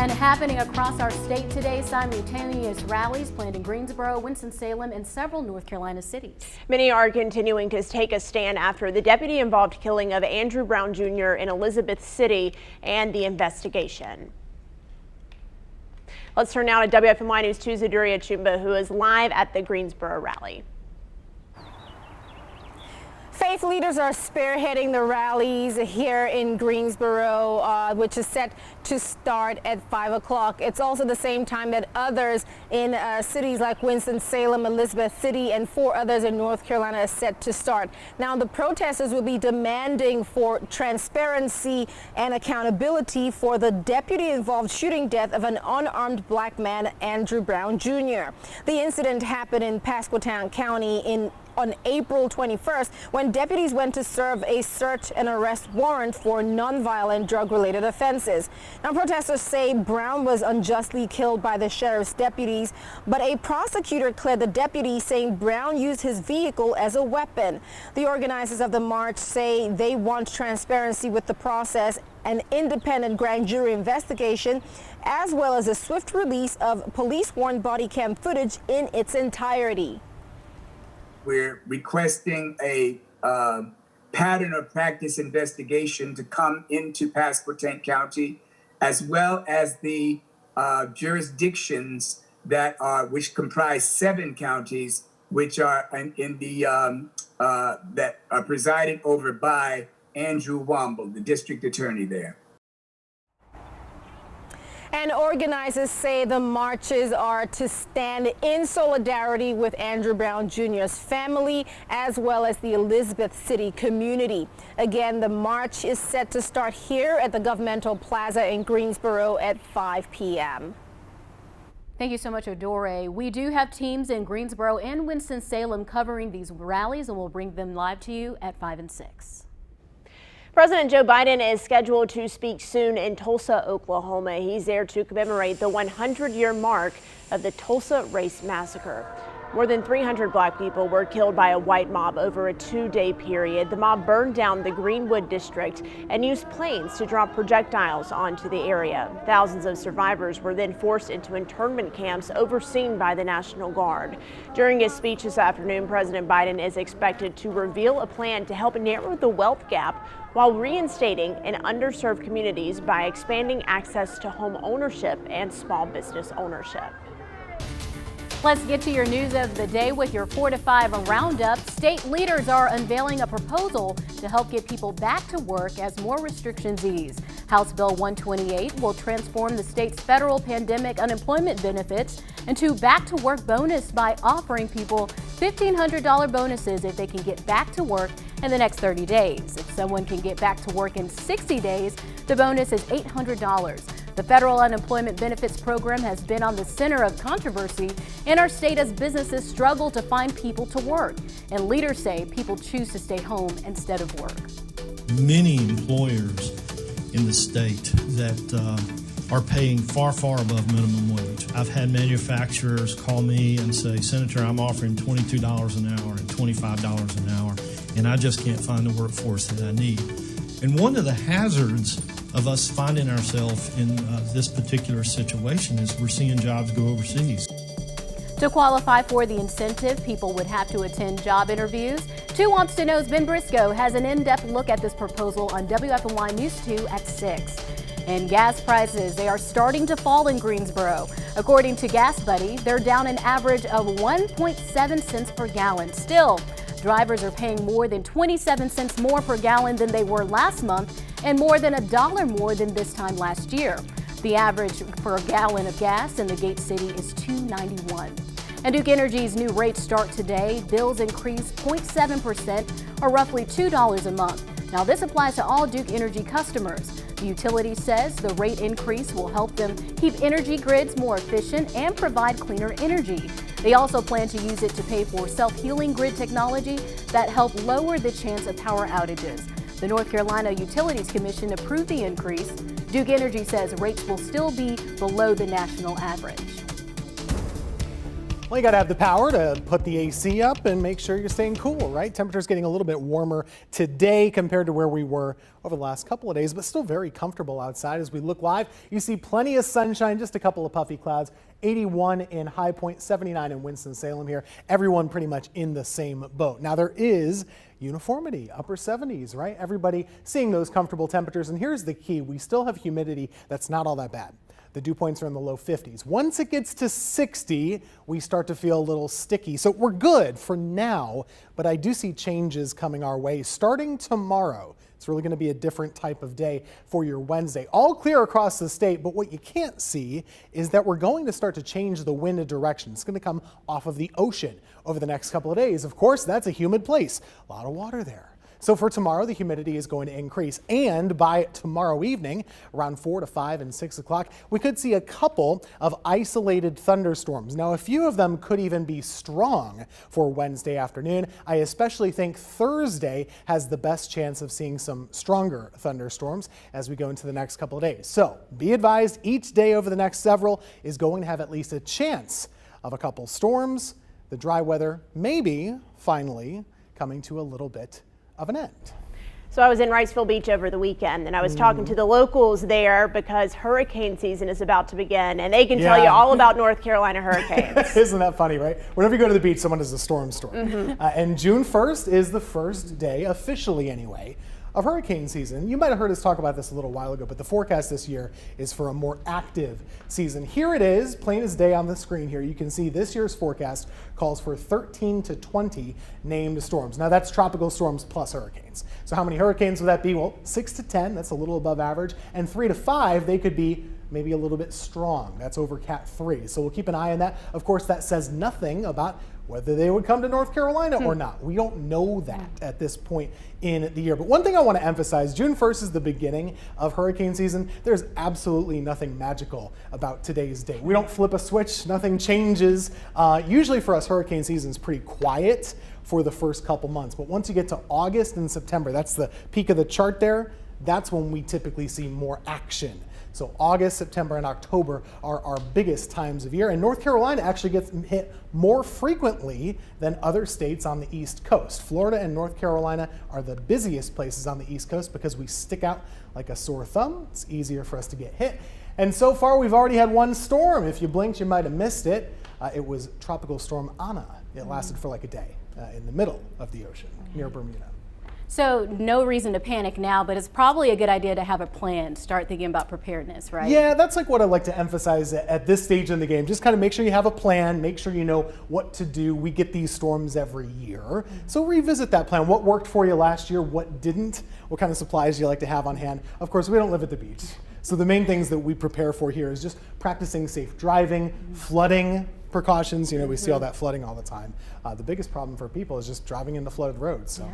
And happening across our state today, simultaneous rallies planned in Greensboro, Winston-Salem, and several North Carolina cities. Many are continuing to take a stand after the deputy-involved killing of Andrew Brown Jr. in Elizabeth City and the investigation. Let's turn now to WFMY News 2's Aduria Chumba, who is live at the Greensboro rally. Faith leaders are spearheading the rallies here in Greensboro, which is set to start at 5 o'clock. It's also the same time that others in cities like Winston-Salem, Elizabeth City, and 4 others in North Carolina are set to start. Now, the protesters will be demanding for transparency and accountability for the deputy-involved shooting death of an unarmed black man, Andrew Brown Jr. The incident happened in Pasquotank County on April 21st, when deputies went to serve a search and arrest warrant for nonviolent drug-related offenses. Now, protesters say Brown was unjustly killed by the sheriff's deputies, but a prosecutor cleared the deputy, saying Brown used his vehicle as a weapon. The organizers of the march say they want transparency with the process, an independent grand jury investigation, as well as a swift release of police-worn body cam footage in its entirety. We're requesting a pattern of practice investigation to come into Pasquotank County, as well as the jurisdictions which comprise 7 counties, which are that are presided over by Andrew Womble, the district attorney there. And organizers say the marches are to stand in solidarity with Andrew Brown Jr.'s family, as well as the Elizabeth City community. Again, the march is set to start here at the Governmental Plaza in Greensboro at 5 p.m. Thank you so much, Adore. We do have teams in Greensboro and Winston-Salem covering these rallies, and we'll bring them live to you at 5 and 6. President Joe Biden is scheduled to speak soon in Tulsa, Oklahoma. He's there to commemorate the 100-year mark of the Tulsa Race Massacre. More than 300 black people were killed by a white mob over a 2-day period. The mob burned down the Greenwood district and used planes to drop projectiles onto the area. Thousands of survivors were then forced into internment camps overseen by the National Guard. During his speech this afternoon, President Biden is expected to reveal a plan to help narrow the wealth gap while reinstating in underserved communities by expanding access to home ownership and small business ownership. Let's get to your news of the day with your 4 to 5 roundup. State leaders are unveiling a proposal to help get people back to work as more restrictions ease. House Bill 128 will transform the state's federal pandemic unemployment benefits into back-to-work bonus by offering people $1,500 bonuses if they can get back to work in the next 30 days. If someone can get back to work in 60 days, the bonus is $800. The federal unemployment benefits program has been on the center of controversy in our state as businesses struggle to find people to work. And leaders say people choose to stay home instead of work. Many employers in the state that are paying far, far above minimum wage. I've had manufacturers call me and say, Senator, I'm offering $22 an hour and $25 an hour, and I just can't find the workforce that I need. And one of the hazards of us finding ourselves in this particular situation is we're seeing jobs go overseas. To qualify for the incentive, people would have to attend job interviews. 2 Wants to Know's Ben Briscoe has an in-depth look at this proposal on WFMY News 2 at 6. And gas prices, they are starting to fall in Greensboro. According to Gas Buddy, they're down an average of 1.7 cents per gallon. Still, drivers are paying more than 27 cents more per gallon than they were last month and more than $1 more than this time last year. The average for a gallon of gas in the Gate City is $2.91. And Duke Energy's new rates start today. Bills increase 0.7% or roughly $2 a month. Now, this applies to all Duke Energy customers. The utility says the rate increase will help them keep energy grids more efficient and provide cleaner energy. They also plan to use it to pay for self-healing grid technology that help lower the chance of power outages. The North Carolina Utilities Commission approved the increase. Duke Energy says rates will still be below the national average. Well, you got to have the power to put the AC up and make sure you're staying cool, right? Temperature's getting a little bit warmer today compared to where we were over the last couple of days, but still very comfortable outside. As we look live, you see plenty of sunshine, just a couple of puffy clouds. 81 in High Point, 79 in Winston-Salem here. Everyone pretty much in the same boat. Now there is uniformity, upper 70s, right? Everybody seeing those comfortable temperatures. And here's the key. We still have humidity that's not all that bad. The dew points are in the low 50s. Once it gets to 60, we start to feel a little sticky. So we're good for now, but I do see changes coming our way starting tomorrow. It's really going to be a different type of day for your Wednesday. All clear across the state, but what you can't see is that we're going to start to change the wind direction. It's going to come off of the ocean over the next couple of days. Of course, that's a humid place. A lot of water there. So for tomorrow, the humidity is going to increase. And by tomorrow evening, around 4 to 5 and 6 o'clock, we could see a couple of isolated thunderstorms. Now, a few of them could even be strong for Wednesday afternoon. I especially think Thursday has the best chance of seeing some stronger thunderstorms as we go into the next couple of days. So be advised, each day over the next several is going to have at least a chance of a couple storms. The dry weather maybe finally coming to a little bit of an end. So I was in Riceville Beach over the weekend, and I was talking to the locals there because hurricane season is about to begin, and they can tell you all about North Carolina hurricanes. Isn't that funny, right? Whenever you go to the beach, someone does a storm. And June 1st is the first day, officially anyway, of hurricane season. You might have heard us talk about this a little while ago, but the forecast this year is for a more active season. Here it is, plain as day on the screen here. You can see this year's forecast calls for 13 to 20 named storms. Now that's tropical storms plus hurricanes. So how many hurricanes would that be? Well, 6 to 10, that's a little above average, and 3 to 5, they could be maybe a little bit strong. That's over Cat 3. So we'll keep an eye on that. Of course, that says nothing about whether they would come to North Carolina or not. We don't know that at this point in the year. But one thing I want to emphasize, June 1st is the beginning of hurricane season. There's absolutely nothing magical about today's date. We don't flip a switch, nothing changes. Usually for us, hurricane season is pretty quiet for the first couple months. But once you get to August and September, that's the peak of the chart there, that's when we typically see more action. So August, September, and October are our biggest times of year. And North Carolina actually gets hit more frequently than other states on the East Coast. Florida and North Carolina are the busiest places on the East Coast because we stick out like a sore thumb. It's easier for us to get hit. And so far, we've already had one storm. If you blinked, you might have missed it. It was Tropical Storm Ana. It lasted for like a day in the middle of the ocean near Bermuda. So no reason to panic now, but it's probably a good idea to have a plan, start thinking about preparedness, right? Yeah, that's like what I like to emphasize at this stage in the game. Just kind of make sure you have a plan, make sure you know what to do. We get these storms every year. So revisit that plan. What worked for you last year? What didn't? What kind of supplies do you like to have on hand? Of course, we don't live at the beach. So the main things that we prepare for here is just practicing safe driving, flooding precautions. You know, we see all that flooding all the time. The biggest problem for people is just driving into flooded roads. So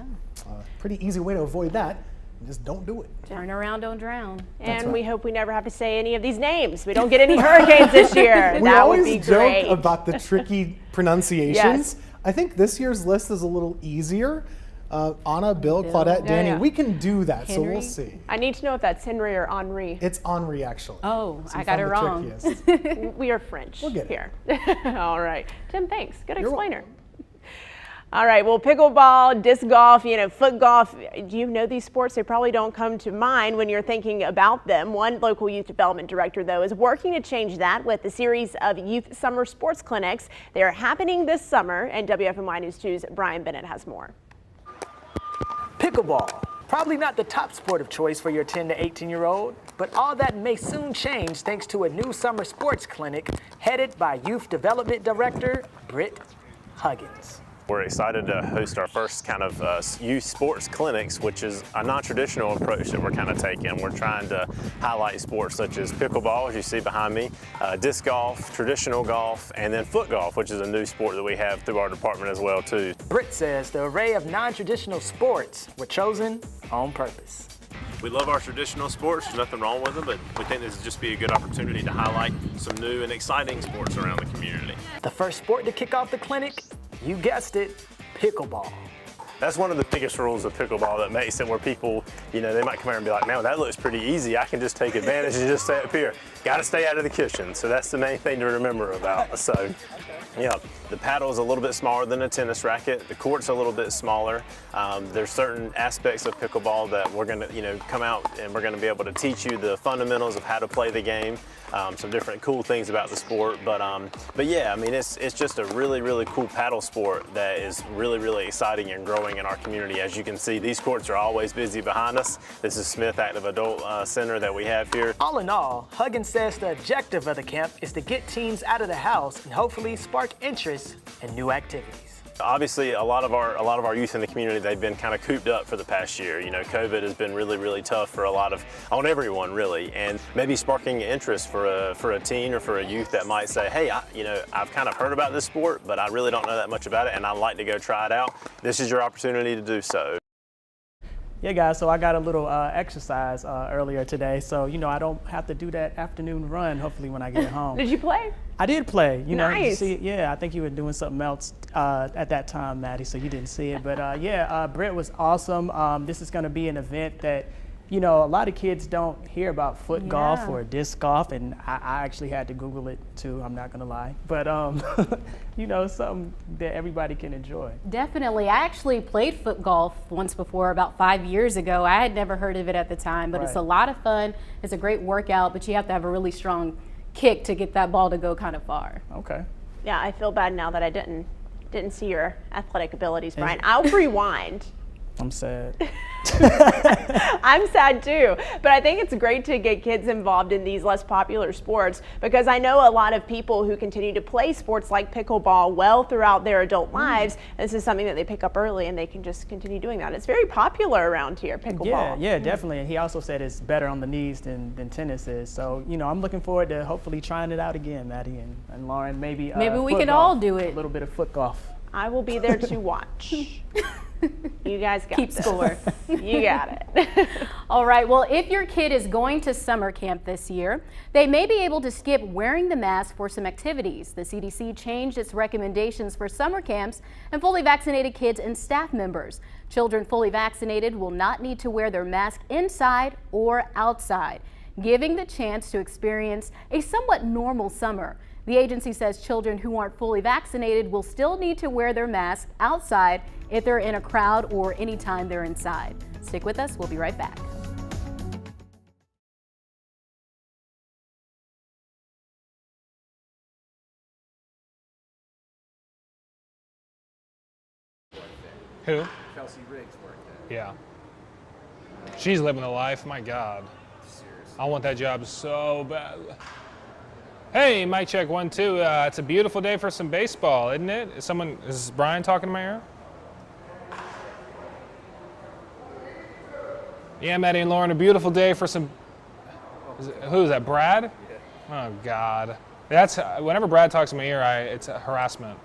pretty easy way to avoid that. Just don't do it. Turn around, don't drown. And we hope we never have to say any of these names. We don't get any hurricanes this year. We that always would be great. joke about the tricky pronunciations. Yes. I think this year's list is a little easier. Anna, Bill, Claudette, Danny, we can do that, Henry? so we'll see. I need to know if that's Henry or Henri. It's Henri, actually. Oh, So I got it wrong. We are French We'll get here. All right. Tim, thanks. Good You're explainer. welcome. All right, well, pickleball, disc golf, foot golf, do you know these sports? They probably don't come to mind when you're thinking about them. One local youth development director, though, is working to change that with a series of youth summer sports clinics. They are happening this summer, and WFMY News 2's Brian Bennett has more. Pickleball, probably not the top sport of choice for your 10 to 18-year-old, but all that may soon change thanks to a new summer sports clinic headed by Youth Development Director Britt Huggins. We're excited to host our first kind of youth sports clinics, which is a non-traditional approach that we're kind of taking. We're trying to highlight sports such as pickleball, as you see behind me, disc golf, traditional golf, and then foot golf, which is a new sport that we have through our department as well, too. Britt says the array of non-traditional sports were chosen on purpose. We love our traditional sports, there's nothing wrong with them, but we think this would just be a good opportunity to highlight some new and exciting sports around the community. The first sport to kick off the clinic, you guessed it, pickleball. That's one of the biggest rules of pickleball that makes it where people, they might come here and be like, man, that looks pretty easy. I can just take advantage and just stay up here. Got to stay out of the cushion. So that's the main thing to remember about. So, yeah. The paddle is a little bit smaller than a tennis racket. The court's a little bit smaller. There's certain aspects of pickleball that we're going to, come out and we're going to be able to teach you the fundamentals of how to play the game. Some different cool things about the sport, but yeah, I mean it's just a really cool paddle sport that is really exciting and growing in our community. As you can see, these courts are always busy behind us. This is Smith Active Adult Center that we have here. All in all, Huggins says the objective of the camp is to get teens out of the house and hopefully spark interest in new activities. Obviously, a lot of our youth in the community, they've been kind of cooped up for the past year. COVID has been really tough for on everyone really, and maybe sparking interest for a teen or for a youth that might say, hey, I've kind of heard about this sport, but I really don't know that much about it, and I'd like to go try it out. This is your opportunity to do so. Yeah, guys, so I got a little exercise earlier today, so I don't have to do that afternoon run, hopefully, when I get home. Did you play? I did play. Nice. I think you were doing something else at that time, Maddie, so you didn't see it. But Britt was awesome. This is going to be an event that, a lot of kids don't hear about foot golf or disc golf, and I actually had to Google it too, I'm not going to lie. But, something that everybody can enjoy. Definitely. I actually played foot golf once before, about 5 years ago. I had never heard of it at the time, but It's a lot of fun. It's a great workout, but you have to have a really strong kick to get that ball to go kind of far. Okay. Yeah, I feel bad now that I didn't see your athletic abilities, Brian. I'll rewind. I'm sad. I'm sad too, but I think it's great to get kids involved in these less popular sports, because I know a lot of people who continue to play sports like pickleball well throughout their adult lives. This is something that they pick up early and they can just continue doing that. It's very popular around here, pickleball. Yeah, definitely. And he also said it's better on the knees than tennis is. So, I'm looking forward to hopefully trying it out again, Maddie and Lauren. Maybe we can all do it. A little bit of foot golf. I will be there to watch. You guys got Keep this. score. You got it. All right, well, if your kid is going to summer camp this year, they may be able to skip wearing the mask for some activities. The CDC changed its recommendations for summer camps and fully vaccinated kids and staff members. Children fully vaccinated will not need to wear their mask inside or outside, giving the chance to experience a somewhat normal summer. The agency says children who aren't fully vaccinated will still need to wear their mask outside if they're in a crowd or anytime they're inside. Stick with us, we'll be right back. Who? Kelsey Riggs worked there. Yeah. She's living the life, my God. Seriously. I want that job so bad. Hey, mic check 1, 2. It's a beautiful day for some baseball, isn't it? Is Brian talking to my ear? Yeah, Maddie and Lauren, a beautiful day for some. Who is that? Brad? Yeah. Oh God, that's whenever Brad talks in my ear, it's a harassment.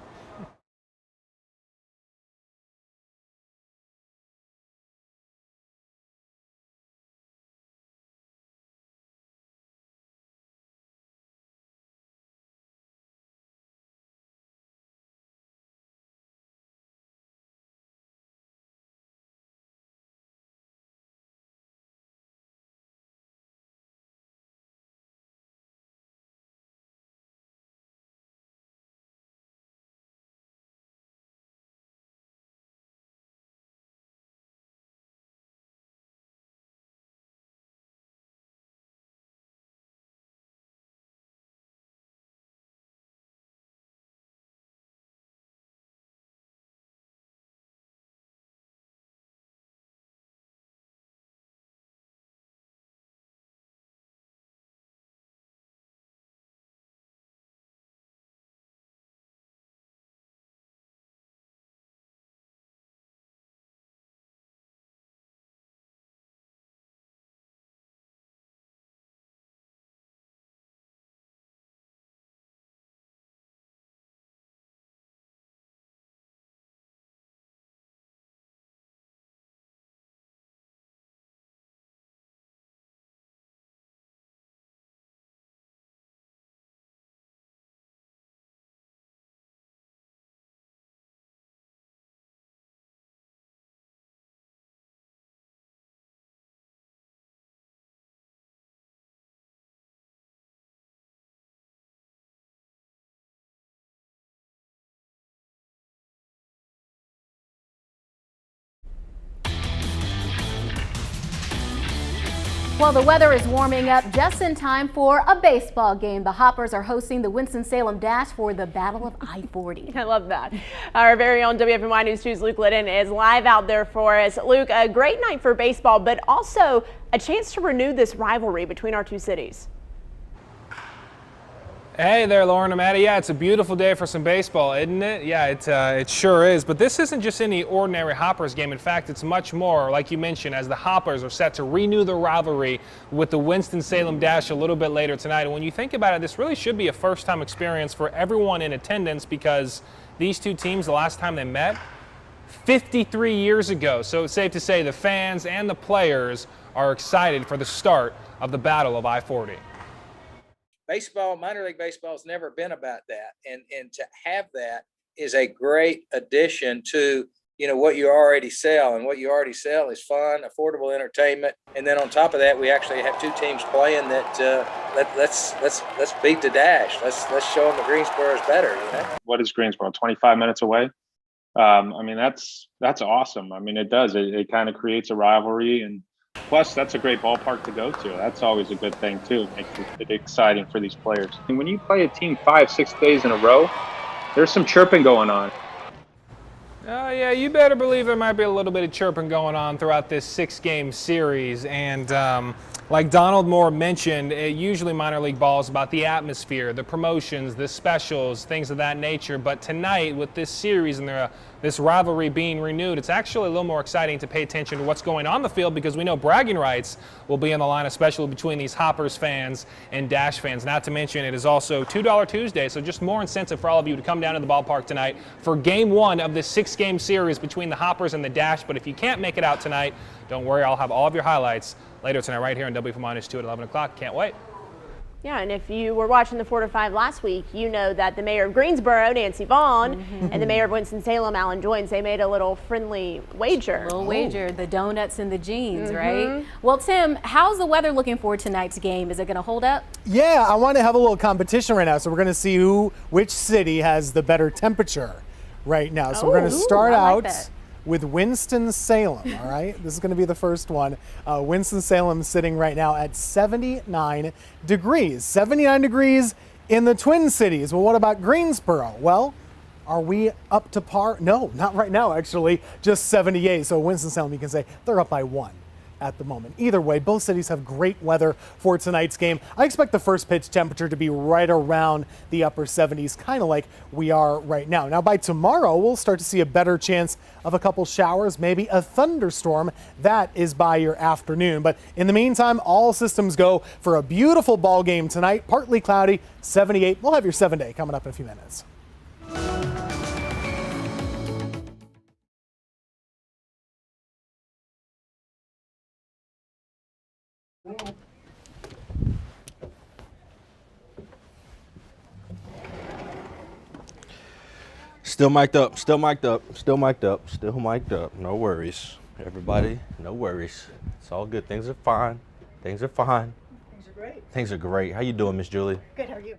Well, the weather is warming up just in time for a baseball game. The Hoppers are hosting the Winston-Salem Dash for the Battle of I-40. I love that. Our very own WFMY News 2's Luke Liddon is live out there for us. Luke, a great night for baseball, but also a chance to renew this rivalry between our two cities. Hey there, Lauren and Maddie. Yeah, it's a beautiful day for some baseball, isn't it? Yeah, it sure is. But this isn't just any ordinary Hoppers game. In fact, it's much more, like you mentioned, as the Hoppers are set to renew the rivalry with the Winston-Salem Dash a little bit later tonight. And when you think about it, this really should be a first-time experience for everyone in attendance because these two teams, the last time they met, 53 years ago. So it's safe to say the fans and the players are excited for the start of the Battle of I-40. Baseball, minor league baseball has never been about that. And to have that is a great addition to, what you already sell. And what you already sell is fun, affordable entertainment. And then on top of that, we actually have two teams playing that let's beat the Dash. Let's show them that Greensboro is better, What is Greensboro? 25 minutes away? That's awesome. It does. It kind of creates a rivalry, and plus, that's a great ballpark to go to. That's always a good thing, too. It makes it exciting for these players. And when you play a team 5-6 days in a row, there's some chirping going on. Oh, yeah, you better believe there might be a little bit of chirping going on throughout this 6-game series. And like Donald Moore mentioned, usually minor league ball is about the atmosphere, the promotions, the specials, things of that nature. But tonight, with this series and this rivalry being renewed, it's actually a little more exciting to pay attention to what's going on the field because we know bragging rights will be on the line, especially between these Hoppers fans and Dash fans. Not to mention, it is also $2 Tuesday, so just more incentive for all of you to come down to the ballpark tonight for Game 1 of this 6-game series between the Hoppers and the Dash. But if you can't make it out tonight, don't worry, I'll have all of your highlights later tonight right here on WFMY News 2 at 11 o'clock. Can't wait. Yeah, and if you were watching the 4 to 5 last week, you know that the mayor of Greensboro, Nancy Vaughn, and the mayor of Winston-Salem, Alan Joynes, they made a little friendly wager. A little wager, the donuts and the jeans, right? Well, Tim, how's the weather looking for tonight's game? Is it going to hold up? Yeah, I want to have a little competition right now. So we're going to see which city has the better temperature right now. So we're going to start out with Winston-Salem, all right? This is going to be the first one. Winston-Salem sitting right now at 79 degrees. 79 degrees in the Twin Cities. Well, what about Greensboro? Well, are we up to par? No, not right now, actually. Just 78. So Winston-Salem, you can say they're up by 1 at the moment. Either way, both cities have great weather for tonight's game. I expect the first pitch temperature to be right around the upper 70s, kind of like we are right now. Now, by tomorrow, we'll start to see a better chance of a couple showers, maybe a thunderstorm. That is by your afternoon. But in the meantime, all systems go for a beautiful ball game tonight. Partly cloudy, 78. We'll have your 7-day coming up in a few minutes. Still mic'd up, still mic'd up, still mic'd up, still mic'd up. No worries. Everybody, no worries. It's all good. Things are fine. Things are fine. Things are great. Things are great. How you doing, Miss Julie? Good, how are you?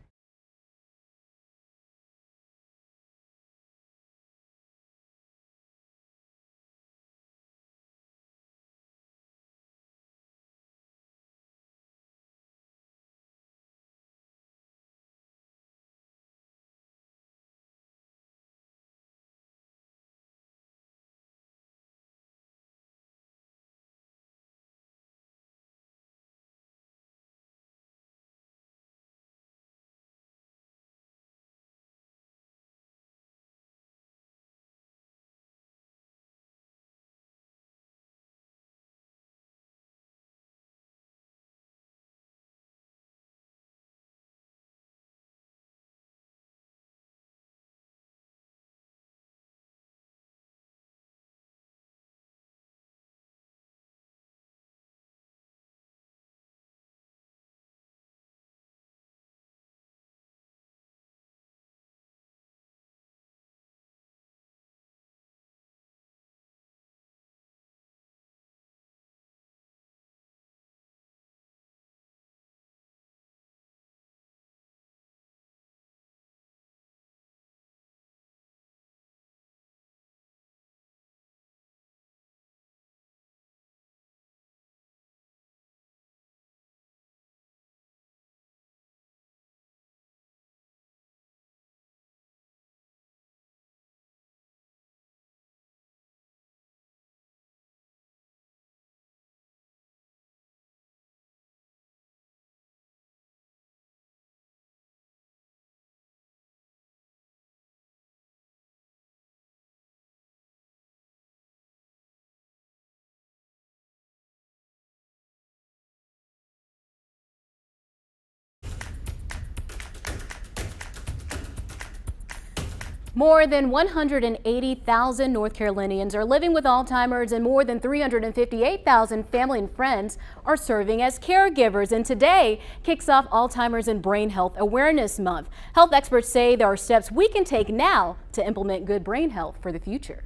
More than 180,000 North Carolinians are living with Alzheimer's, and more than 358,000 family and friends are serving as caregivers. And today kicks off Alzheimer's and Brain Health Awareness Month. Health experts say there are steps we can take now to implement good brain health for the future.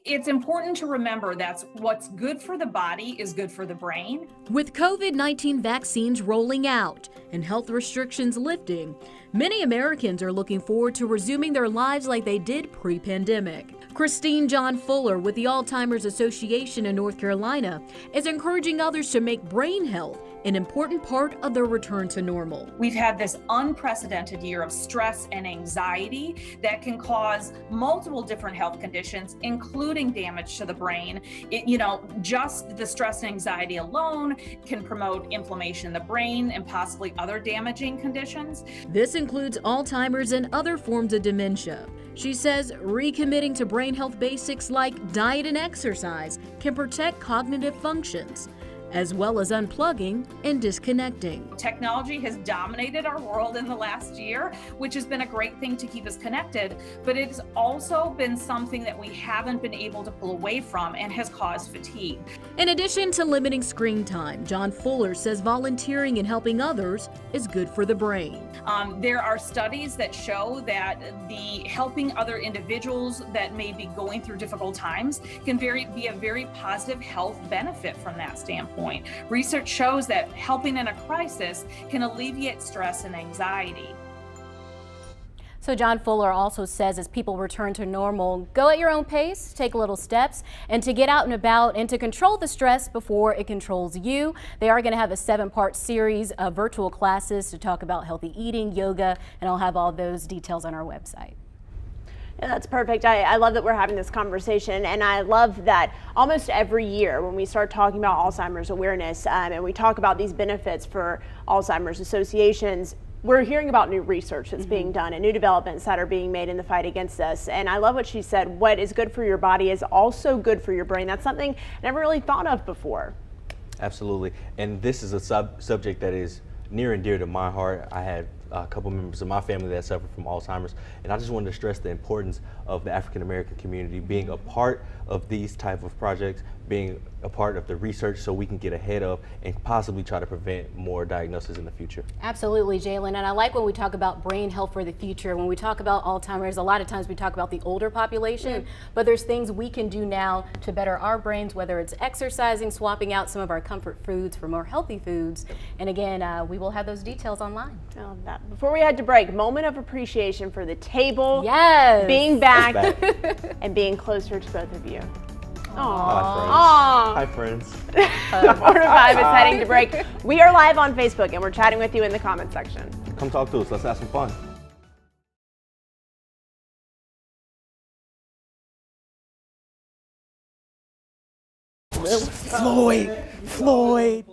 It's important to remember that what's good for the body is good for the brain. With COVID-19 vaccines rolling out and health restrictions lifting, many Americans are looking forward to resuming their lives like they did pre-pandemic. Christine John Fuller with the Alzheimer's Association in North Carolina is encouraging others to make brain health an important part of their return to normal. We've had this unprecedented year of stress and anxiety that can cause multiple different health conditions, including damage to the brain. Just the stress and anxiety alone can promote inflammation in the brain and possibly other damaging conditions. This includes Alzheimer's and other forms of dementia. She says recommitting to brain health basics like diet and exercise can protect cognitive functions, as well as unplugging and disconnecting. Technology has dominated our world in the last year, which has been a great thing to keep us connected, but it's also been something that we haven't been able to pull away from and has caused fatigue. In addition to limiting screen time, John Fuller says volunteering and helping others is good for the brain. There are studies that show that the helping other individuals that may be going through difficult times can be a very positive health benefit from that standpoint. Research shows that helping in a crisis can alleviate stress and anxiety. So John Fuller also says as people return to normal, go at your own pace, take little steps, and to get out and about and to control the stress before it controls you. They are going to have a 7-part series of virtual classes to talk about healthy eating, yoga, and I'll have all those details on our website. Yeah, that's perfect. I love that we're having this conversation, and I love that almost every year when we start talking about Alzheimer's awareness and we talk about these benefits for Alzheimer's associations, we're hearing about new research that's being done and new developments that are being made in the fight against this. And I love what she said, what is good for your body is also good for your brain. That's something I never really thought of before. Absolutely. And this is a subject that is near and dear to my heart. I had a couple members of my family that suffered from Alzheimer's, and I just wanted to stress the importance of the African American community being a part of these type of projects, being a part of the research so we can get ahead of and possibly try to prevent more diagnoses in the future. Absolutely, Jalen. And I like when we talk about brain health for the future. When we talk about Alzheimer's, a lot of times we talk about the older population, but there's things we can do now to better our brains, whether it's exercising, swapping out some of our comfort foods for more healthy foods. And again, we will have those details online. I love that. Before we head to break, moment of appreciation for the table, yes, being back, and being closer to both of you. Hi, friends. 4 to 5 is heading to break. We are live on Facebook, and we're chatting with you in the comment section. Come talk to us. Let's have some fun. Floyd.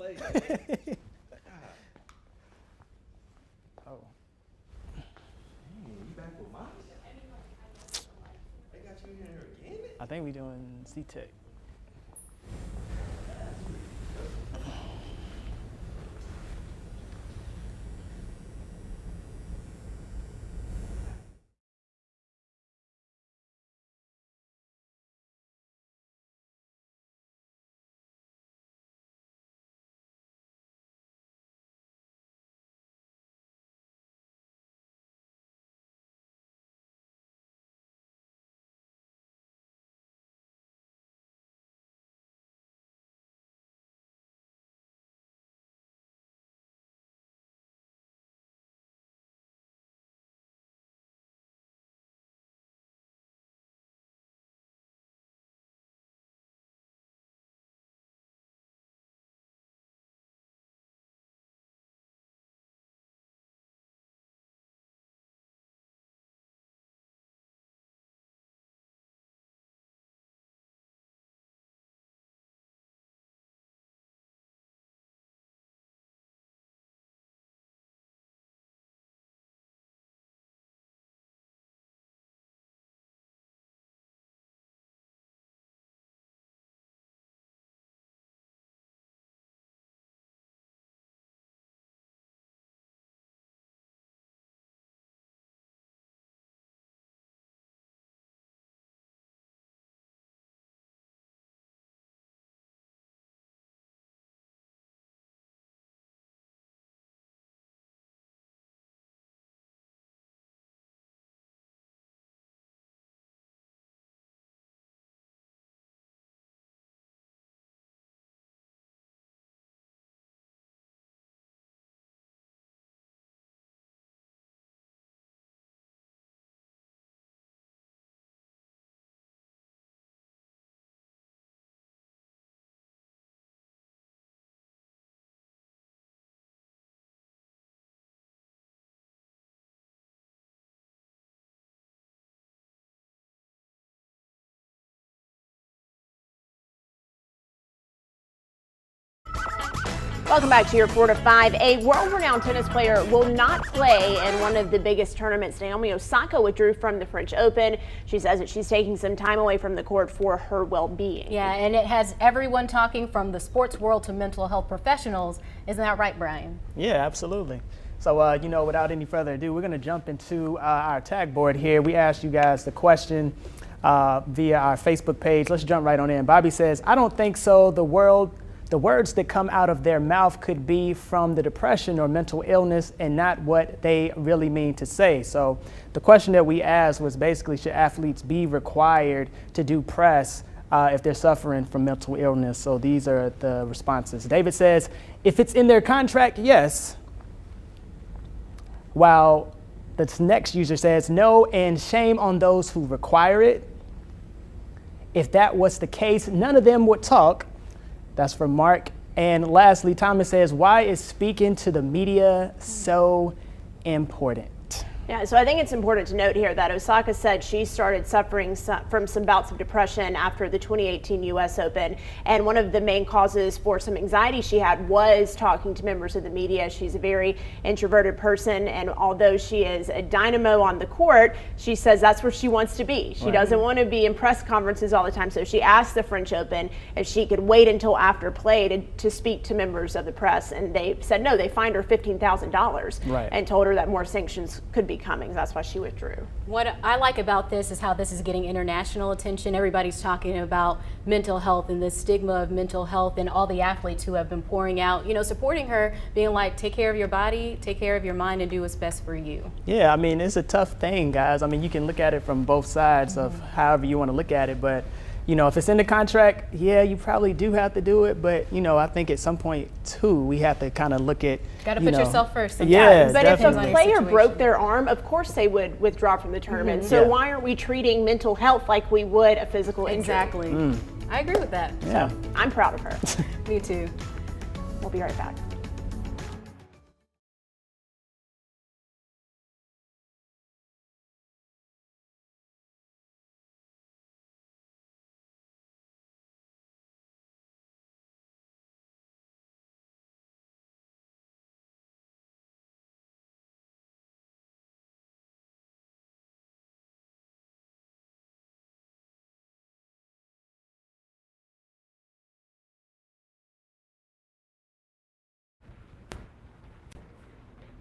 I think we're doing C-Tech. Welcome back to your 4 to 5. A world-renowned tennis player will not play in one of the biggest tournaments. Naomi Osaka withdrew from the French Open. She says that she's taking some time away from the court for her well-being. Yeah, and it has everyone talking, from the sports world to mental health professionals. Isn't that right, Brian? Yeah, absolutely. So, you know, without any further ado, we're going to jump into our tag board here. We asked you guys the question via our Facebook page. Let's jump right on in. Bobby says, I don't think so. The words that come out of their mouth could be from the depression or mental illness and not what they really mean to say. So the question that we asked was basically, should athletes be required to do press if they're suffering from mental illness? So these are the responses. David says, if it's in their contract, yes. While the next user says, no, and shame on those who require it. If that was the case, none of them would talk. That's from Mark. And lastly, Thomas says, why is speaking to the media so important? Yeah, so I think it's important to note here that Osaka said she started suffering from some bouts of depression after the 2018 U.S. Open. And one of the main causes for some anxiety she had was talking to members of the media. She's a very introverted person. And although she is a dynamo on the court, she says that's where she wants to be. She doesn't want to be in press conferences all the time. So she asked the French Open if she could wait until after play to speak to members of the press. And they said no, they fined her $15,000 and told her that more sanctions could be coming. That's why she withdrew. What I like about this is how this is getting international attention. Everybody's talking about mental health and the stigma of mental health, and all the athletes who have been pouring out, you know, supporting her, being like, take care of your body, take care of your mind, and do what's best for you. Yeah, I mean, it's a tough thing, guys. I mean, you can look at it from both sides of however you want to look at it, but you know, if it's in the contract, yeah, you probably do have to do it. But, you know, I think at some point, too, we have to kind of look at, got to put yourself first sometimes. Yeah, but definitely. if a player broke their arm, of course they would withdraw from the tournament. So why aren't we treating mental health like we would a physical injury? Exactly. I agree with that. Yeah. So, I'm proud of her. Me too. We'll be right back.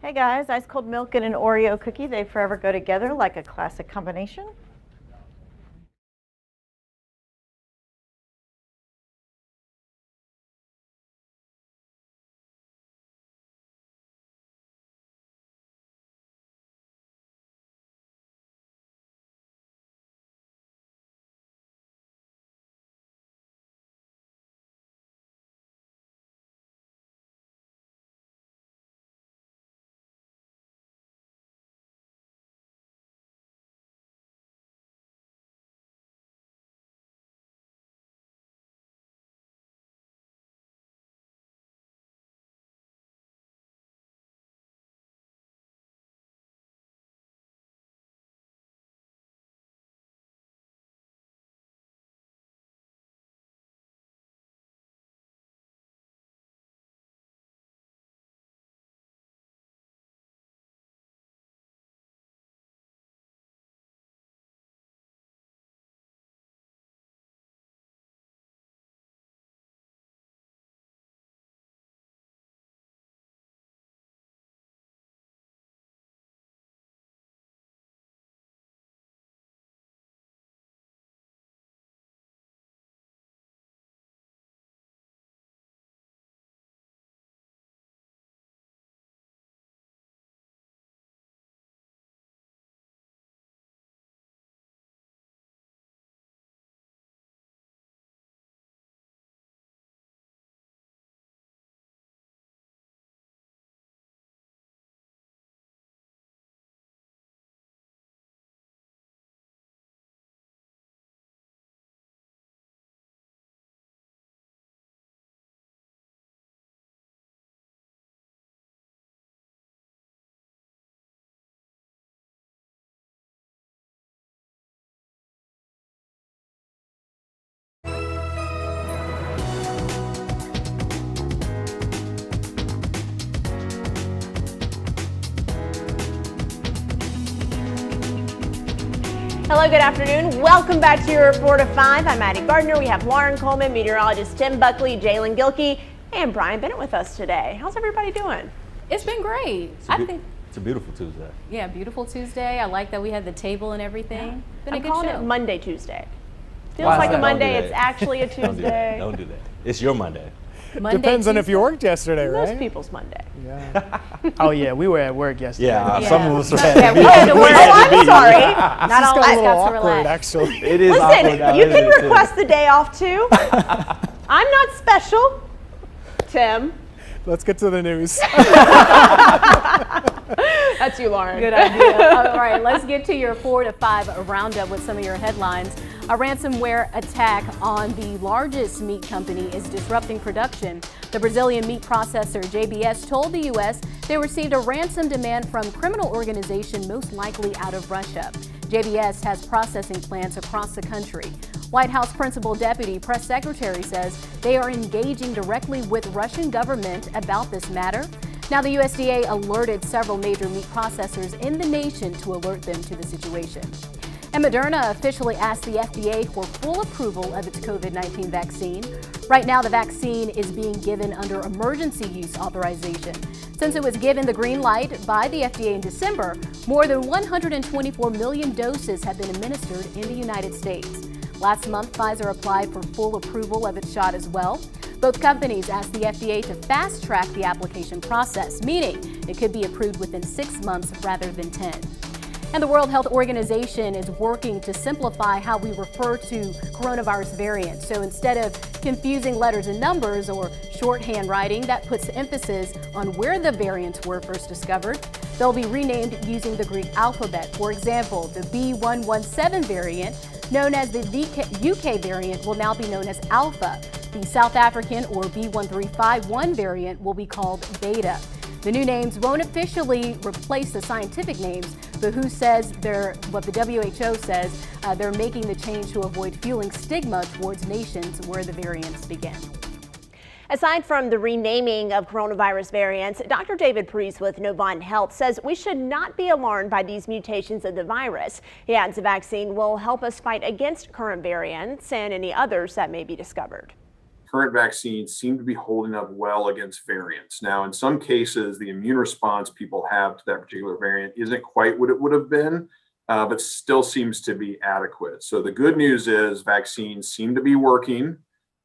Hey guys, ice cold milk and an Oreo cookie, they forever go together like a classic combination. Hello, good afternoon. Welcome back to your 4 to 5. I'm Maddie Gardner. We have Lauren Coleman, meteorologist Tim Buckley, Jalen Gilkey, and Brian Bennett with us today. How's everybody doing? It's been great. It's a beautiful Tuesday. Yeah, beautiful Tuesday. I like that we had the table and everything. Been a good calling show. it Monday Tuesday. Feels like a Monday. It's actually a Tuesday. Don't do that. It's your Monday. Depends on if you worked yesterday, right? Most people's Monday. Yeah. Oh yeah, we were at work yesterday. Yeah, some of us were Yeah, we had to work. Oh, I'm sorry. Not all It's got a us little got to awkward, relax. actually. It is awkward Listen, now, you isn't can it, too? request the day off too. I'm not special, Tim. Let's get to the news. That's you, Lauren. Good idea. All right, let's get to your 4 to 5 roundup with some of your headlines. A ransomware attack on the largest meat company is disrupting production. The Brazilian meat processor JBS told the U.S. they received a ransom demand from criminal organization most likely out of Russia. JBS has processing plants across the country. White House Principal Deputy Press Secretary says they are engaging directly with Russian government about this matter. Now, the USDA alerted several major meat processors in the nation to alert them to the situation. And Moderna officially asked the FDA for full approval of its COVID-19 vaccine. Right now, the vaccine is being given under emergency use authorization. Since it was given the green light by the FDA in December, more than 124 million doses have been administered in the United States. Last month, Pfizer applied for full approval of its shot as well. Both companies asked the FDA to fast-track the application process, meaning it could be approved within 6 months rather than 10. And the World Health Organization is working to simplify how we refer to coronavirus variants. So instead of confusing letters and numbers or shorthand writing that puts emphasis on where the variants were first discovered, they'll be renamed using the Greek alphabet. For example, the B117 variant, known as the UK variant, will now be known as Alpha. The South African or B1351 variant will be called Beta. The new names won't officially replace the scientific names, but what the WHO says, they're making the change to avoid fueling stigma towards nations where the variants begin. Aside from the renaming of coronavirus variants, Dr. David Priest with Novant Health says we should not be alarmed by these mutations of the virus. He adds the vaccine will help us fight against current variants and any others that may be discovered. Current vaccines seem to be holding up well against variants. Now, in some cases, the immune response people have to that particular variant isn't quite what it would have been, but still seems to be adequate. So the good news is vaccines seem to be working.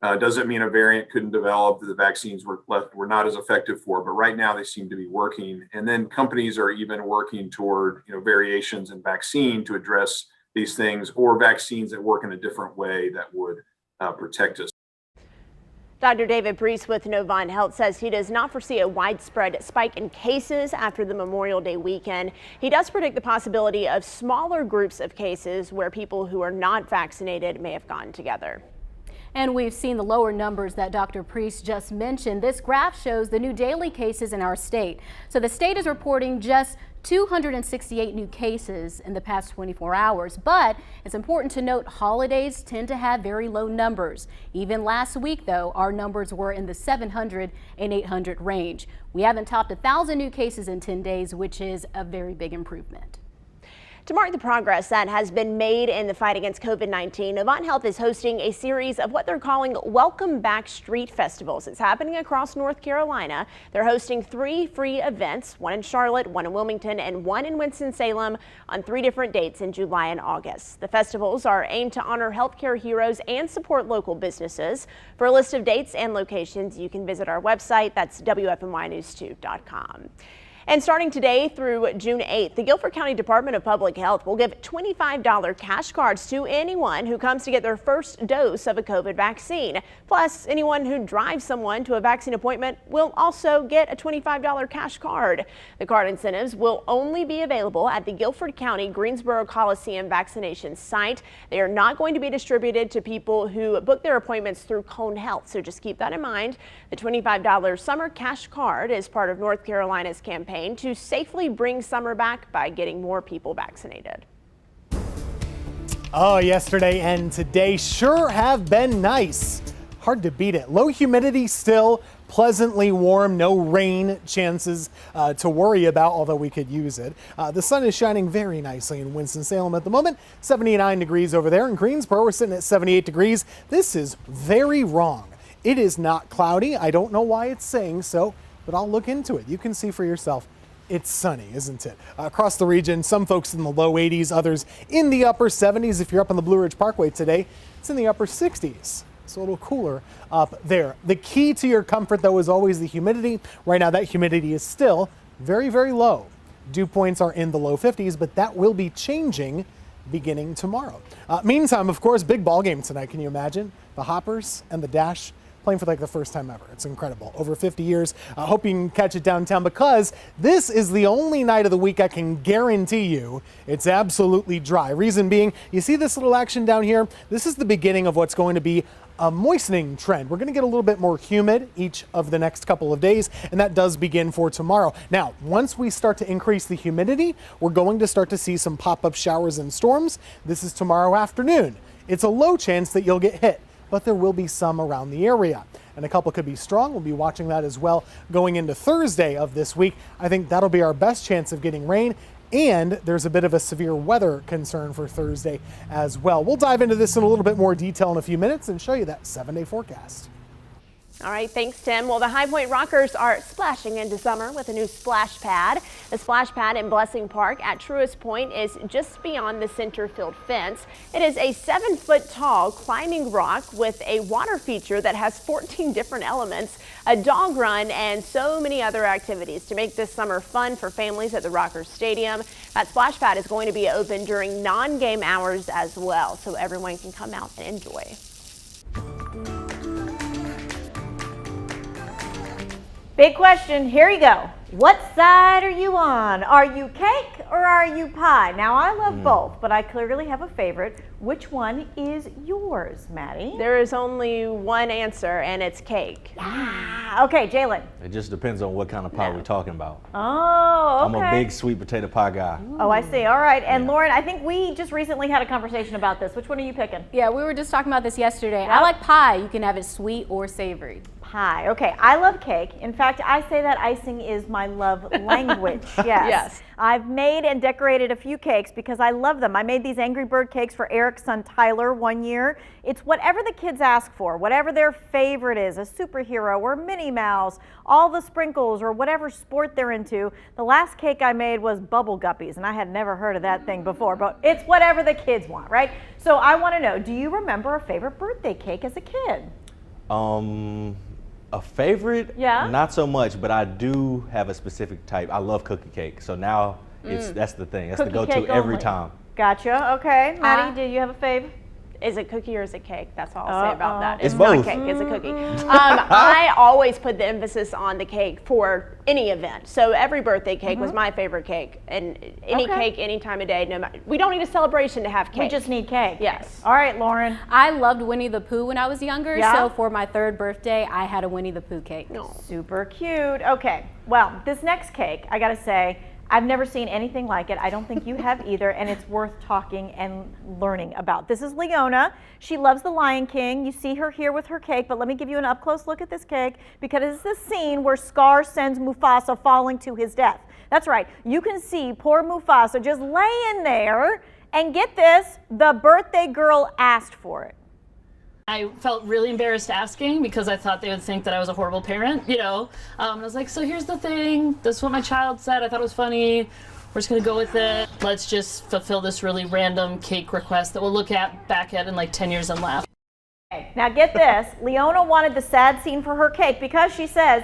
Doesn't mean a variant couldn't develop that the vaccines were not as effective for, but right now they seem to be working. And then companies are even working toward variations in vaccine to address these things, or vaccines that work in a different way that would protect us. Dr. David Priest with Novant Health says he does not foresee a widespread spike in cases after the Memorial Day weekend. He does predict the possibility of smaller groups of cases where people who are not vaccinated may have gotten together. And we've seen the lower numbers that Dr. Priest just mentioned. This graph shows the new daily cases in our state. So the state is reporting just 268 new cases in the past 24 hours. But it's important to note holidays tend to have very low numbers. Even last week, though, our numbers were in the 700 and 800 range. We haven't topped 1,000 new cases in 10 days, which is a very big improvement. To mark the progress that has been made in the fight against COVID-19, Novant Health is hosting a series of what they're calling Welcome Back Street Festivals. It's happening across North Carolina. They're hosting 3 free events, one in Charlotte, one in Wilmington, and one in Winston-Salem on 3 different dates in July and August. The festivals are aimed to honor healthcare heroes and support local businesses. For a list of dates and locations, you can visit our website. That's WFNYnews2.com. And starting today through June 8th, the Guilford County Department of Public Health will give $25 cash cards to anyone who comes to get their first dose of a COVID vaccine. Plus, anyone who drives someone to a vaccine appointment will also get a $25 cash card. The card incentives will only be available at the Guilford County Greensboro Coliseum vaccination site. They are not going to be distributed to people who book their appointments through Cone Health, so just keep that in mind. The $25 summer cash card is part of North Carolina's campaign to safely bring summer back by getting more people vaccinated. Oh, yesterday and today sure have been nice. hard to beat it. Low humidity still, pleasantly warm, no rain chances to worry about, although we could use it. The sun is shining very nicely in Winston-Salem at the moment. 79 degrees over there. In Greensboro, we're sitting at 78 degrees. This is very wrong. It is not cloudy. I don't know why it's saying so, but I'll look into it. You can see for yourself. It's sunny, isn't it? Across the region, some folks in the low 80s, others in the upper 70s. If you're up on the Blue Ridge Parkway today, it's in the upper 60s. It's a little cooler up there. The key to your comfort, though, is always the humidity. Right now, that humidity is still very, very low. Dew points are in the low 50s, but that will be changing beginning tomorrow. Meantime, of course, big ball game tonight. Can you imagine? The Hoppers and the Dash playing for like the first time ever. It's incredible. Over 50 years. I hope you can catch it downtown, because this is the only night of the week I can guarantee you it's absolutely dry. Reason being, you see this little action down here? This is the beginning of what's going to be a moistening trend. We're going to get a little bit more humid each of the next couple of days, and that does begin for tomorrow. Now, once we start to increase the humidity, we're going to start to see some pop-up showers and storms. This is tomorrow afternoon. It's a low chance that you'll get hit, but there will be some around the area. And a couple could be strong. We'll be watching that as well going into Thursday of this week. I think that'll be our best chance of getting rain. And there's a bit of a severe weather concern for Thursday as well. We'll dive into this in a little bit more detail in a few minutes and show you that 7-day forecast. All right, thanks, Tim. Well, the High Point Rockers are splashing into summer with a new splash pad. The splash pad in Blessing Park at Truist Point is just beyond the center field fence. It is a 7-foot tall climbing rock with a water feature that has 14 different elements, a dog run, and so many other activities to make this summer fun for families at the Rockers Stadium. That splash pad is going to be open during non-game hours as well, so everyone can come out and enjoy. Big question, here you go. What side are you on? Are you cake or are you pie? Now, I love both, but I clearly have a favorite. Which one is yours, Maddie? There is only one answer, and it's cake. Ah, okay, Jalen. It just depends on what kind of pie we're talking about. Oh, okay. I'm a big sweet potato pie guy. Oh, I see. All right. And Lauren, I think we just recently had a conversation about this. Which one are you picking? Yeah, we were just talking about this yesterday. Yep. I like pie. You can have it sweet or savory. Pie. Okay, I love cake. In fact, I say that icing is my love language. Yes. I've made and decorated a few cakes because I love them. I made these Angry Bird cakes for Eric's son Tyler one year. It's whatever the kids ask for, whatever their favorite is, a superhero or Minnie Mouse, all the sprinkles or whatever sport they're into. The last cake I made was bubble guppies, and I had never heard of that thing before, but it's whatever the kids want, right? So I want to know, do you remember a favorite birthday cake as a kid? A favorite? Yeah. Not so much, but I do have a specific type. I love cookie cake, so now that's the thing. That's the go-to every time. Gotcha. Okay, Maddie, do you have a fave? Is it cookie or is it cake? That's all I'll say about that. It's not both. Cake, it's a cookie. I always put the emphasis on the cake for any event. So every birthday cake was my favorite cake. And any cake, any time of day, no matter. We don't need a celebration to have cake. We just need cake. Yes. All right, Lauren. I loved Winnie the Pooh when I was younger, Yeah? so for my 3rd birthday, I had a Winnie the Pooh cake. Super cute. Okay, well, this next cake, I gotta say, I've never seen anything like it. I don't think you have either, and it's worth talking and learning about. This is Leona. She loves The Lion King. You see her here with her cake, but let me give you an up-close look at this cake because it's the scene where Scar sends Mufasa falling to his death. That's right. You can see poor Mufasa just laying there, and get this, the birthday girl asked for it. I felt really embarrassed asking because I thought they would think that I was a horrible parent, you know. I was like, so here's the thing. This is what my child said. I thought it was funny. We're just going to go with it. Let's just fulfill this really random cake request that we'll look back at in like 10 years and laugh. Okay, now get this. Leona wanted the sad scene for her cake because she says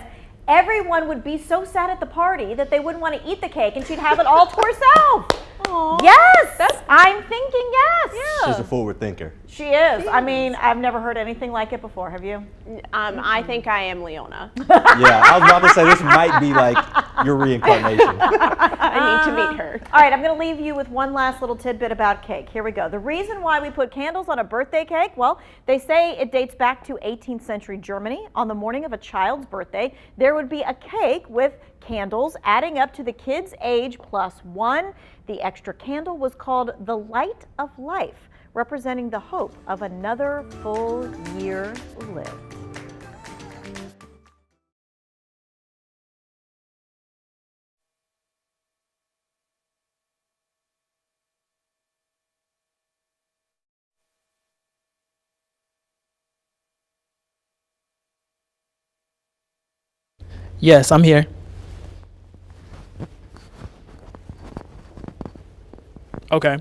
everyone would be so sad at the party that they wouldn't want to eat the cake and she'd have it all to herself. Aww. Yes, I'm thinking yes. Yeah. She's a forward thinker. She is. I mean, I've never heard anything like it before. Have you? I think I am Leona. Yeah, I was about to say this might be like your reincarnation. I need to meet her. All right, I'm going to leave you with one last little tidbit about cake. Here we go. The reason why we put candles on a birthday cake, well, they say it dates back to 18th century Germany. On the morning of a child's birthday, there would be a cake with candles adding up to the kid's age +1. The extra candle was called the light of life, representing the hope of another full year lived. Yes, I'm here. Okay.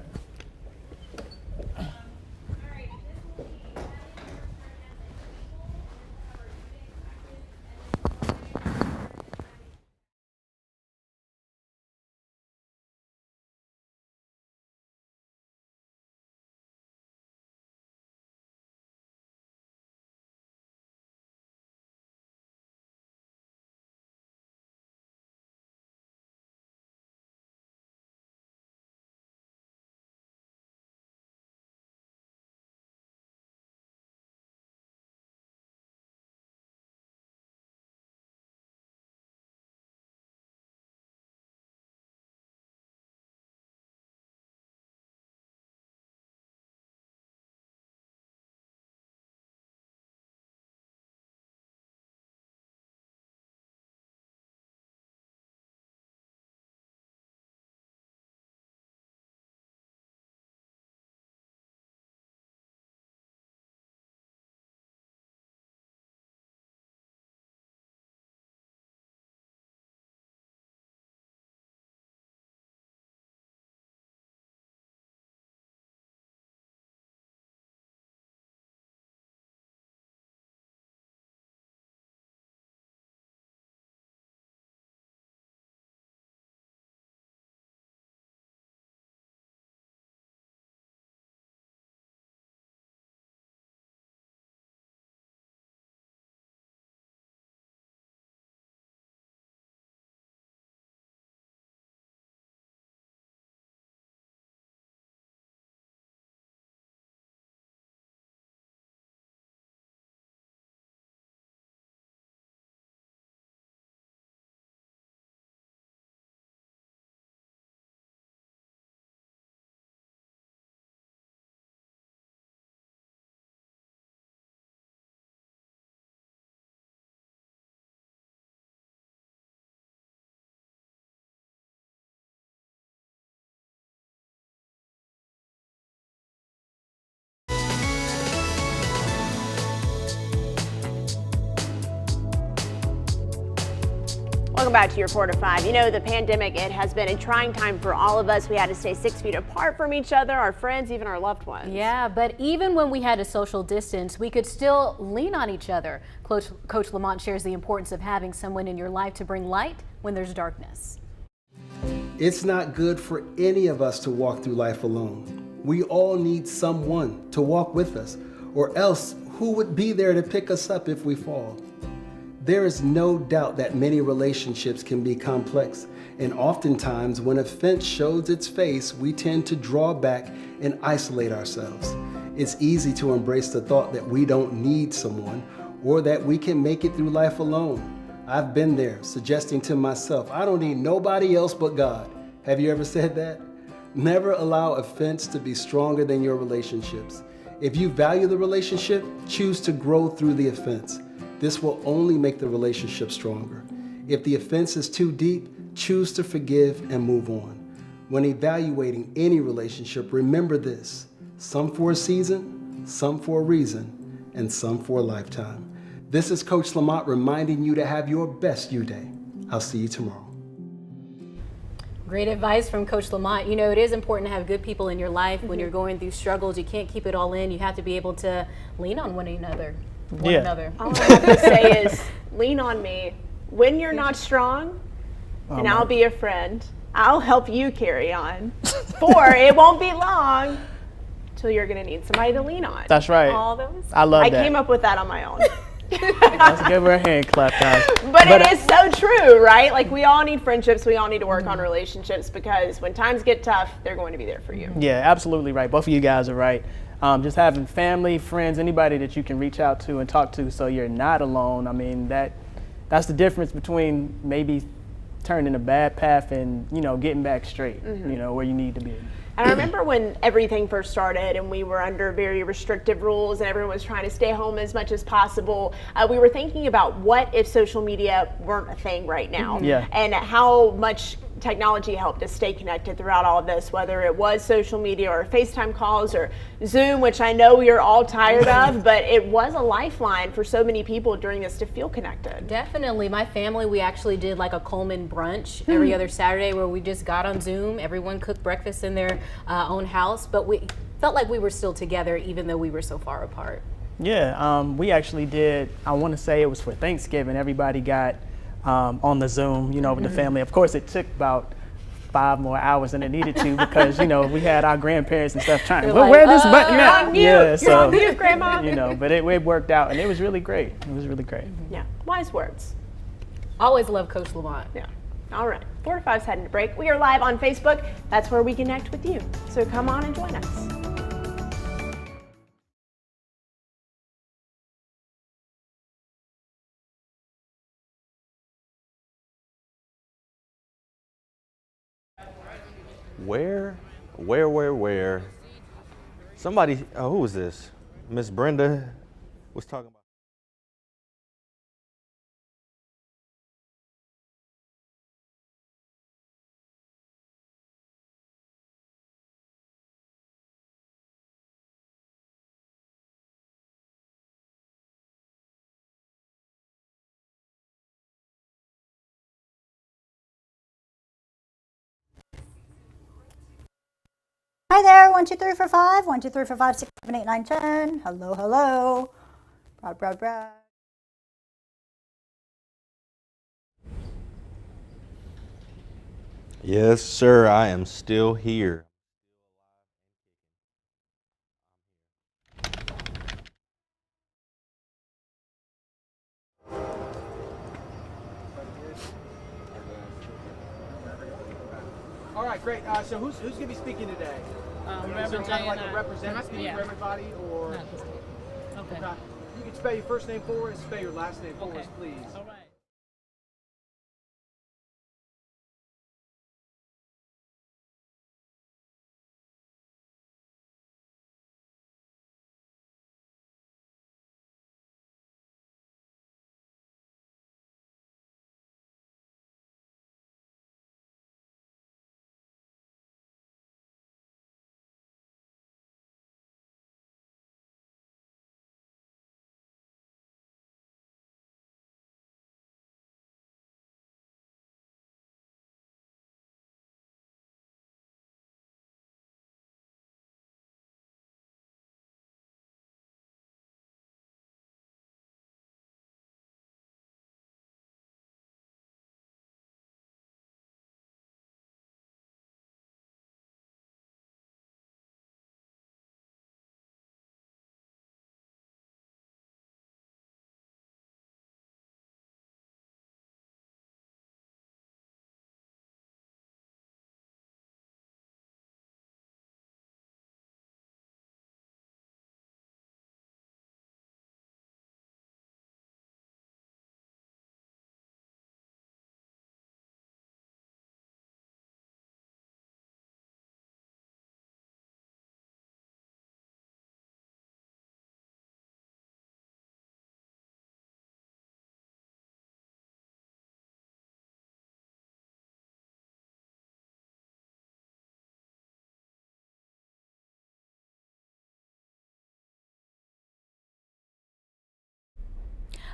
Welcome back to your 4 to 5. You know, the pandemic, it has been a trying time for all of us. We had to stay 6 feet apart from each other, our friends, even our loved ones. Yeah, but even when we had a social distance, we could still lean on each other. Coach Lamont shares the importance of having someone in your life to bring light when there's darkness. It's not good for any of us to walk through life alone. We all need someone to walk with us, or else who would be there to pick us up if we fall? There is no doubt that many relationships can be complex, and oftentimes when offense shows its face, we tend to draw back and isolate ourselves. It's easy to embrace the thought that we don't need someone or that we can make it through life alone. I've been there, suggesting to myself, I don't need nobody else but God. Have you ever said that? Never allow offense to be stronger than your relationships. If you value the relationship, choose to grow through the offense. This will only make the relationship stronger. If the offense is too deep, choose to forgive and move on. When evaluating any relationship, remember this: some for a season, some for a reason, and some for a lifetime. This is Coach Lamont reminding you to have your best YOUDAY. I'll see you tomorrow. Great advice from Coach Lamont. You know, it is important to have good people in your life when you're going through struggles. You can't keep it all in. You have to be able to lean on one another. All I have to say is lean on me. When you're not strong, and I'll be a friend. I'll help you carry on. For it won't be long till you're going to need somebody to lean on. That's right. All those. I love that. I came up with that on my own. Let's give her a hand clap, guys. But it is so true, right? Like, we all need friendships. We all need to work on relationships, because when times get tough, they're going to be there for you. Yeah, absolutely right. Both of you guys are right. Just having family, friends, anybody that you can reach out to and talk to so you're not alone. I mean, that's the difference between maybe turning a bad path and, you know, getting back straight, you know, where you need to be. And I remember when everything first started and we were under very restrictive rules and everyone was trying to stay home as much as possible, we were thinking about what if social media weren't a thing right now, and how much technology helped us stay connected throughout all of this, whether it was social media or FaceTime calls or Zoom, which I know we are all tired of, but it was a lifeline for so many people during this to feel connected. Definitely. My family, we actually did like a Coleman brunch every other Saturday where we just got on Zoom. Everyone cooked breakfast in their own house, but we felt like we were still together even though we were so far apart. Yeah, we actually did, I want to say it was for Thanksgiving. Everybody got on the Zoom, you know, with the family. Of course, it took about 5 more hours than it needed to because, you know, we had our grandparents and stuff trying to, where this button at? Yeah, so, you're on mute, Grandma. You know, but it worked out and it was really great. It was really great. Yeah, wise words. Always love Coach Lamont. Yeah. All right, 4 to 5's heading to break. We are live on Facebook. That's where we connect with you. So come on and join us. Where? Somebody, who was this? Miss Brenda was talking about. Hi there, 1, 2, 3, 4, 5. 1, 2, 3, 4, 5, 6, 7, 8, 9, 10. Hello, hello. Brad. Yes, sir, I am still here. All right, great. So who's going to be speaking today? Is there kind of like a representative for everybody, or? Okay. You can spell your first name for us, spell your last name for us, please. All right.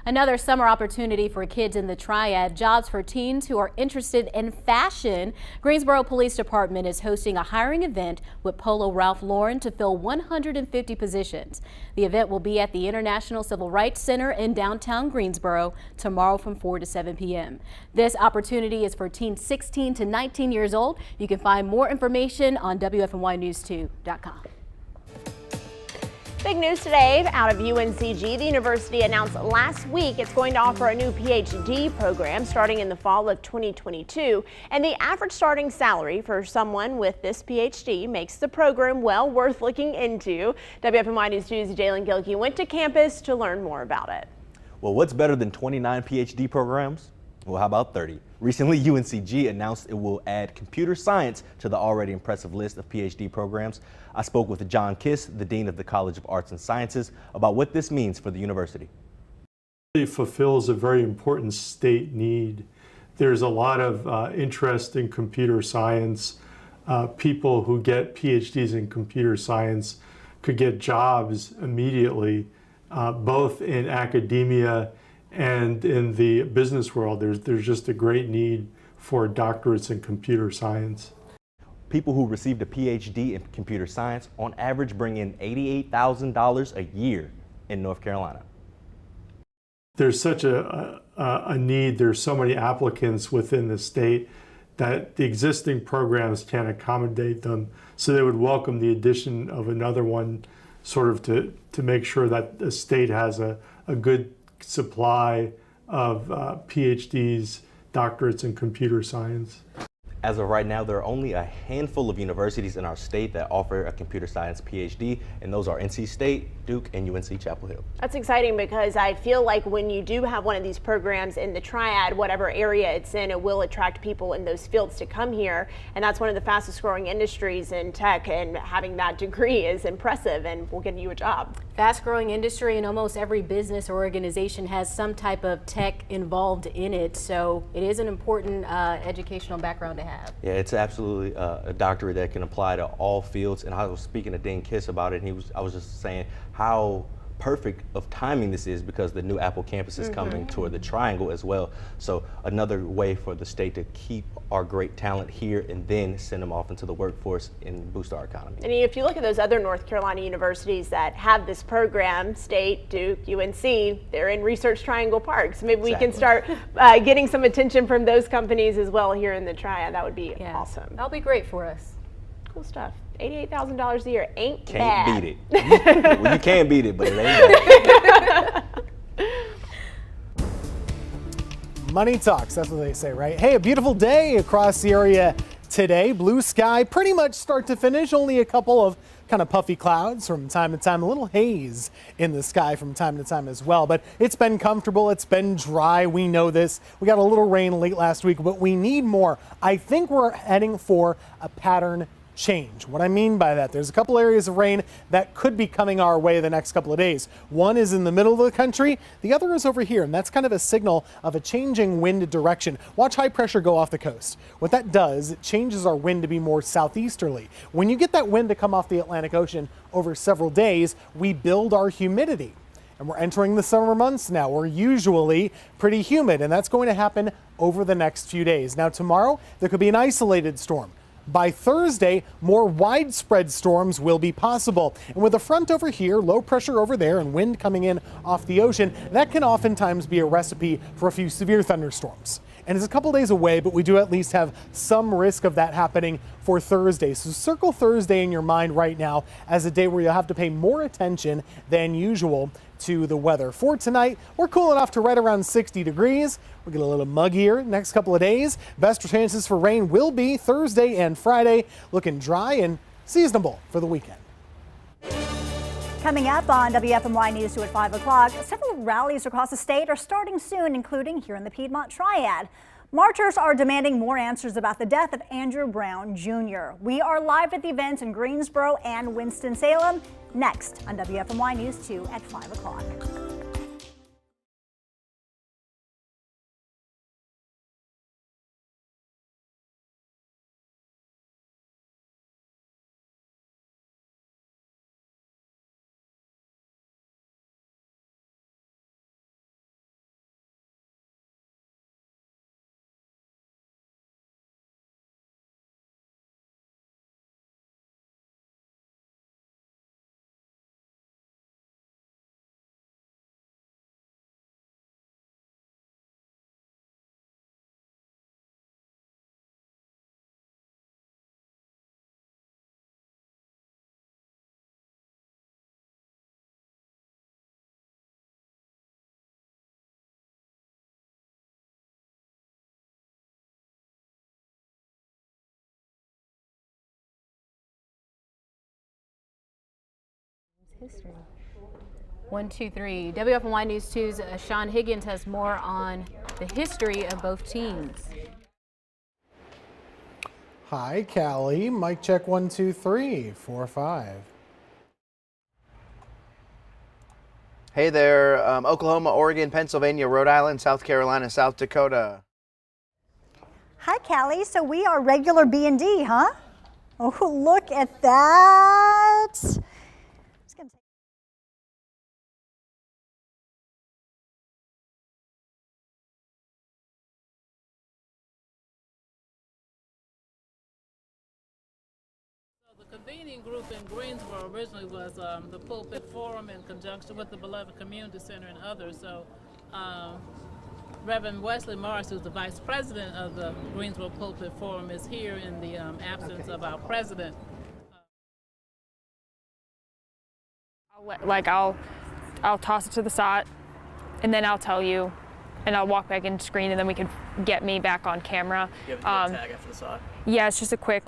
Another summer opportunity for kids in the Triad, jobs for teens who are interested in fashion. Greensboro Police Department is hosting a hiring event with Polo Ralph Lauren to fill 150 positions. The event will be at the International Civil Rights Center in downtown Greensboro tomorrow from 4 to 7 p.m. This opportunity is for teens 16 to 19 years old. You can find more information on WFNYnews2.com. Big news today out of UNCG. The university announced last week it's going to offer a new PhD program starting in the fall of 2022. And the average starting salary for someone with this PhD makes the program well worth looking into. WFNY News 2's Jalen Gilkey went to campus to learn more about it. Well, what's better than 29 PhD programs? Well, how about 30? Recently, UNCG announced it will add computer science to the already impressive list of PhD programs. I spoke with John Kiss, the Dean of the College of Arts and Sciences, about what this means for the university. It fulfills a very important state need there's a lot of interest in computer science. People who get PhDs in computer science could get jobs immediately, both in academia and in the business world. There's just a great need for doctorates in computer science. People who received a PhD in computer science on average bring in $88,000 a year in North Carolina. There's such a need, there's so many applicants within the state that the existing programs can't accommodate them, so they would welcome the addition of another one sort of to make sure that the state has a good supply of PhDs, doctorates in computer science. As of right now, there are only a handful of universities in our state that offer a computer science PhD, and those are NC State, Duke, and UNC Chapel Hill. That's exciting because I feel like when you do have one of these programs in the Triad, whatever area it's in, it will attract people in those fields to come here. And that's one of the fastest growing industries in tech, and having that degree is impressive and will get you a job. Fast growing industry, and almost every business or organization has some type of tech involved in it. So it is an important educational background to have. Yeah, it's absolutely a doctorate that can apply to all fields. And I was speaking to Dean Kiss about it, and I was just saying how perfect of timing this is because the new Apple campus is coming toward the Triangle as well. So another way for the state to keep our great talent here and then send them off into the workforce and boost our economy. And if you look at those other North Carolina universities that have this program, State, Duke, UNC, they're in Research Triangle Park. So maybe we can start getting some attention from those companies as well here in the Triad. That would be awesome. That'll be great for us. Cool stuff. $88,000 a year ain't Can't bad. beat it. Well, you can beat it, but it ain't bad. Money talks, that's what they say, right? Hey, a beautiful day across the area today. Blue sky, pretty much start to finish. Only a couple of kind of puffy clouds from time to time. A little haze in the sky from time to time as well. But it's been comfortable. It's been dry. We know this. We got a little rain late last week, but we need more. I think we're heading for a pattern change. What I mean by that, there's a couple areas of rain that could be coming our way the next couple of days. One is in the middle of the country, the other is over here, and that's kind of a signal of a changing wind direction. Watch high pressure go off the coast. What that does, it changes our wind to be more southeasterly. When you get that wind to come off the Atlantic Ocean over several days, we build our humidity. And we're entering the summer months now. We're usually pretty humid, and that's going to happen over the next few days. Now tomorrow, there could be an isolated storm. By Thursday, more widespread storms will be possible. And with a front over here, low pressure over there, and wind coming in off the ocean, that can oftentimes be a recipe for a few severe thunderstorms. And it's a couple days away, but we do at least have some risk of that happening for Thursday. So circle Thursday in your mind right now as a day where you'll have to pay more attention than usual to the weather. For tonight, we're cooling off to right around 60 degrees. We'll get a little muggier next couple of days. Best chances for rain will be Thursday and Friday, looking dry and seasonable for the weekend. Coming up on WFMY News 2 at 5 o'clock, several rallies across the state are starting soon, including here in the Piedmont Triad. Marchers are demanding more answers about the death of Andrew Brown Jr. We are live at the events in Greensboro and Winston-Salem. Next on WFMY News 2 at 5 o'clock. History. 1, 2, 3. WFMY News 2's Sean Higgins has more on the history of both teams. Hi, Callie. Mic check 1, 2, 3, 4, 5. Hey there, Oklahoma, Oregon, Pennsylvania, Rhode Island, South Carolina, South Dakota. Hi, Callie. So we are regular B&D, huh? Oh, look at that. The convening group in Greensboro originally was the Pulpit Forum in conjunction with the Beloved Community Center and others. So Reverend Wesley Morris, who's the vice president of the Greensboro Pulpit Forum, is here in the absence of our president. I'll toss it to the side, and then I'll tell you, and I'll walk back in screen, and then we can get me back on camera. You have to tag after the shot. Yeah, it's just a quick,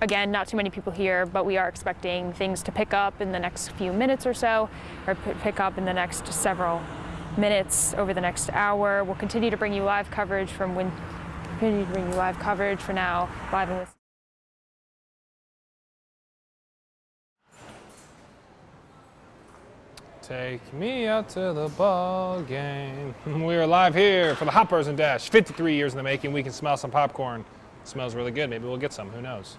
again, not too many people here, but we are expecting things to pick up in the next few minutes or so, or pick up in the next several minutes over the next hour. We'll continue to bring you live coverage for now, live and with. Take me out to the ball game. We are live here for the Hoppers and Dash. 53 years in the making. We can smell some popcorn. It smells really good. Maybe we'll get some. Who knows?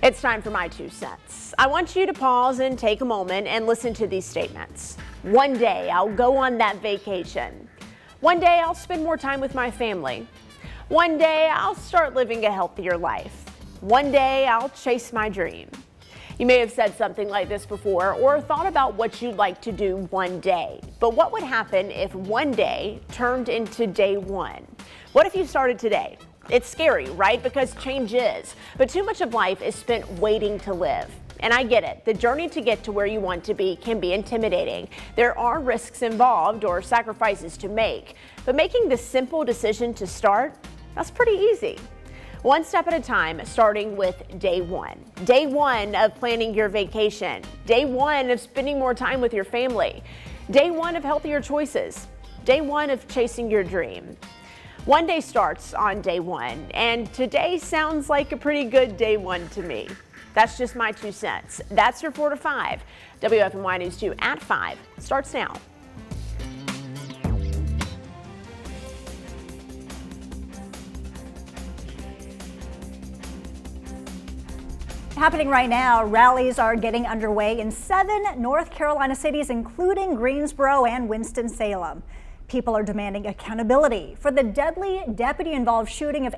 It's time for my 2 cents. I want you to pause and take a moment and listen to these statements. One day I'll go on that vacation. One day I'll spend more time with my family. One day I'll start living a healthier life. One day I'll chase my dream. You may have said something like this before or thought about what you'd like to do one day. But what would happen if one day turned into day one? What if you started today? It's scary, right? Because change is. But too much of life is spent waiting to live. And I get it. The journey to get to where you want to be can be intimidating. There are risks involved or sacrifices to make. But making the simple decision to start, that's pretty easy. One step at a time, starting with day one. Day one of planning your vacation. Day one of spending more time with your family. Day one of healthier choices. Day one of chasing your dream. One day starts on day one, and today sounds like a pretty good day one to me. That's just my 2 cents. That's your 4 to 5. WFMY News 2 at 5 starts now. Happening right now, rallies are getting underway in 7 North Carolina cities, including Greensboro and Winston-Salem. People are demanding accountability for the deadly deputy-involved shooting of